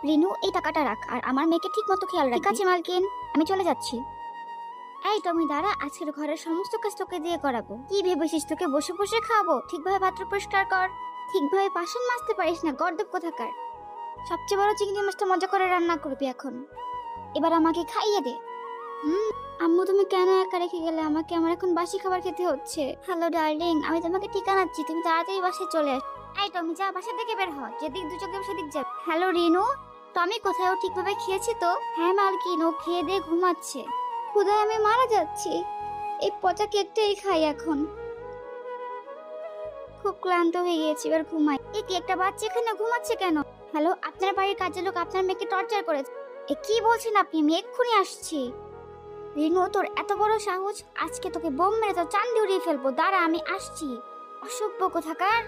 রিনু, এই টাকাটা রাখ আর আমার মেয়েকে ঠিক মতো খেয়াল রাখ। ঠিক আছে মালকিন, আমি চলে যাচ্ছি। এই টমি দাঁড়া, আজকের ঘরের সমস্ত কাজ তোকে দিয়ে করাবো। কি ভেবেছিস তোকে বসে বসে খাওয়াবো? ঠিকভাবে পাত্র পরিষ্কার কর, ঠিকভাবে বাসন মাজতে পারিস না, গর্দব কোথাকার। সবচেয়ে বড় চিংড়ি মাছটা মজা করে রান্না করবি এখন। এবার আমাকে খাইয়ে দে। আম্মু তুমি কেন একা রেখে গেলে আমাকে? আমার এখন বাসি খাবার খেতে হচ্ছে। হ্যালো ডার্লিং, আমি তোমাকে ঠিকানা দিচ্ছি, তুমি তাড়াতাড়ি বাসায় চলে আস। এই টমি যা, বাসা থেকে বের হ, যেদিক দু চোখে সেদিক যাবে। হ্যালো রিনু, টমি কোথায়? ও ঠিকভাবে খেয়েছি তো? হ্যাঁ মালকিন, ও খেয়ে দিয়ে ঘুমাচ্ছে। ক্ষুধায় আমি মারা যাচ্ছি, এই পচা কেকটাই খাই এখন। খুব ক্লান্ত হয়ে গেছি, এবার ঘুমাই। এই কেকটা বাচ্চা এখানে ঘুমাচ্ছে কেন? হ্যালো, আপনার বাড়ির কাজের লোক আপনার মেয়েকে টর্চার করেছে। এ কি বলছেন আপনি? আমি এক্ষুনি আসছি। রিনু, তোর এত বড় সাহস! আজকে তোকে বোম মেরে তোর চান্দে উড়িয়ে ফেলবো। দাঁড়া, আমি আসছি। অসভ্য কোথাকার।